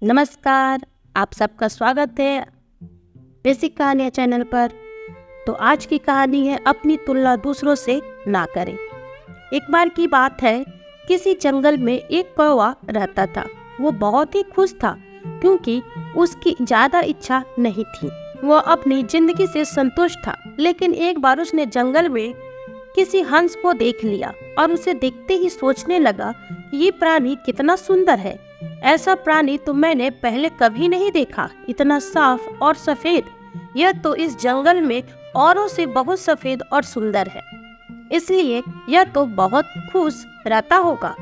नमस्कार, आप सबका स्वागत है बेसिक कहानियाँ चैनल पर। तो आज की कहानी है अपनी तुलना दूसरों से ना करें। एक बार की बात है, किसी जंगल में एक कौवा रहता था। वो बहुत ही खुश था क्योंकि उसकी ज़्यादा इच्छा नहीं थी। वो अपनी जिंदगी से संतुष्ट था। लेकिन एक बार उसने जंगल में किसी हंस को देख लिया और उसे देखते ही सोचने लगा कि ये प्राणी कितना सुंदर है। ऐसा प्राणी तो मैंने पहले कभी नहीं देखा, इतना साफ और सफेद। यह तो इस जंगल में औरों से बहुत सफेद और सुंदर है, इसलिए यह तो बहुत खुश रहता होगा।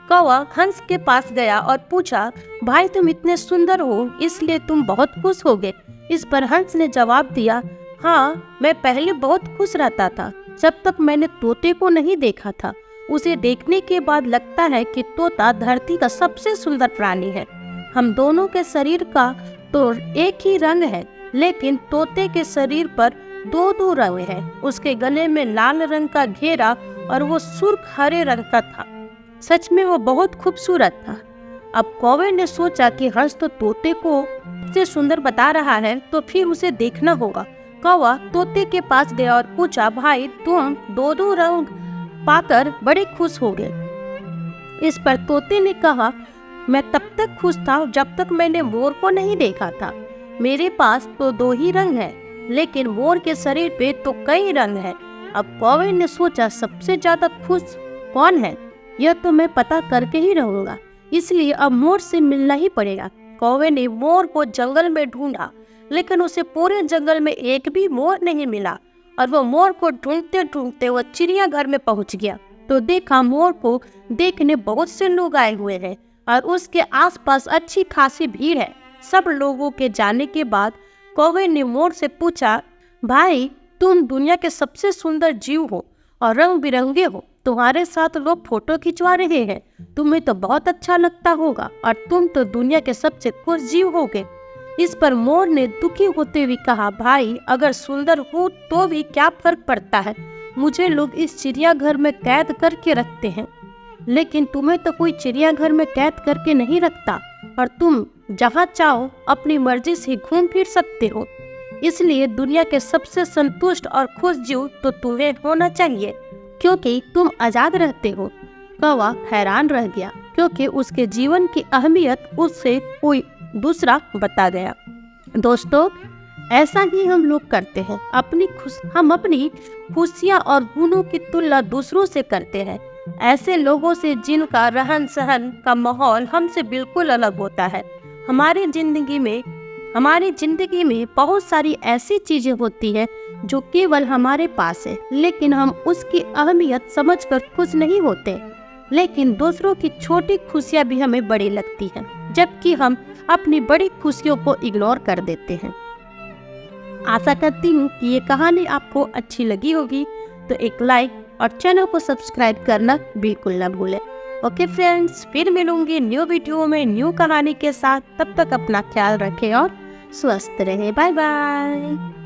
कौवा हंस के पास गया और पूछा, भाई तुम इतने सुंदर हो इसलिए तुम बहुत खुश होगे। इस पर हंस ने जवाब दिया, हाँ, मैं पहले बहुत खुश रहता था जब तक मैंने तोते को नहीं देखा था। उसे देखने के बाद लगता है कि तोता धरती का सबसे सुंदर प्राणी है। हम दोनों के शरीर का तो एक ही रंग है, लेकिन तोते के शरीर पर दो दो रंग हैं। उसके गले में लाल रंग का घेरा और वो सुर्ख हरे रंग का था। सच में वो बहुत खूबसूरत था। अब कौवे ने सोचा कि हंस तो तोते को सबसे सुंदर बता रहा है, तो फिर उसे देखना होगा। कौवा तोते के पास गया और पूछा, भाई तुम दो दो रंग पाकर बड़े खुश हो गए। इस पर तोते ने कहा, मैं तब तक खुश था जब तक मैंने मोर को नहीं देखा था। मेरे पास तो दो ही रंग है, लेकिन मोर के शरीर पे तो कई रंग हैं। अब कौवे ने सोचा, सबसे ज्यादा खुश कौन है, यह तो मैं पता करके ही रहूंगा, इसलिए अब मोर से मिलना ही पड़ेगा। कौवे ने मोर को जंगल में ढूंढा, लेकिन उसे पूरे जंगल में एक भी मोर नहीं मिला। और वो मोर को ढूंढते ढूंढते वो चिड़ियाघर में पहुंच गया तो देखा मोर को देखने बहुत से लोग आए हुए हैं और उसके आसपास अच्छी खासी भीड़ है। सब लोगों के जाने के बाद कौवे ने मोर से पूछा, भाई तुम दुनिया के सबसे सुंदर जीव हो और रंग बिरंगे हो, तुम्हारे साथ लोग फोटो खिंचवा रहे हैं, तुम्हें तो बहुत अच्छा लगता होगा और तुम तो दुनिया के सबसे खुश जीव होगे। इस पर मोर ने दुखी होते हुए कहा, भाई अगर सुंदर हो तो भी क्या फर्क पड़ता है, मुझे लोग इस चिड़ियाघर में कैद करके रखते हैं, लेकिन तुम्हें तो कोई चिड़ियाघर में कैद करके नहीं रखता और तुम जहाँ चाहो अपनी मर्जी से घूम फिर सकते हो। इसलिए दुनिया के सबसे संतुष्ट और खुश जीव तो तुम्हें होना चाहिए, क्योंकि तुम आजाद रहते हो। कौवा हैरान रह गया क्योंकि उसके जीवन की अहमियत उससे कोई दूसरा बता गया। दोस्तों, ऐसा ही हम लोग करते हैं। हम अपनी खुशियाँ और गुणों की तुलना दूसरों से करते हैं, ऐसे लोगों से जिनका रहन सहन का माहौल हमसे बिल्कुल अलग होता है। हमारी जिंदगी में बहुत सारी ऐसी चीजें होती हैं जो केवल हमारे पास है, लेकिन हम उसकी अहमियत समझकर खुश नहीं होते। लेकिन दूसरों की छोटी खुशियां भी हमें बड़ी लगती हैं, जबकि हम अपनी बड़ी खुशियों को इग्नोर कर देते हैं। आशा करती हूँ कि ये कहानी आपको अच्छी लगी होगी, तो एक लाइक और चैनल को सब्सक्राइब करना बिल्कुल ना भूलें। ओके फ्रेंड्स, फिर मिलूंगी न्यू वीडियो में न्यू कहानी के साथ। तब तक अपना ख्याल रखें और स्वस्थ रहें। Bye bye.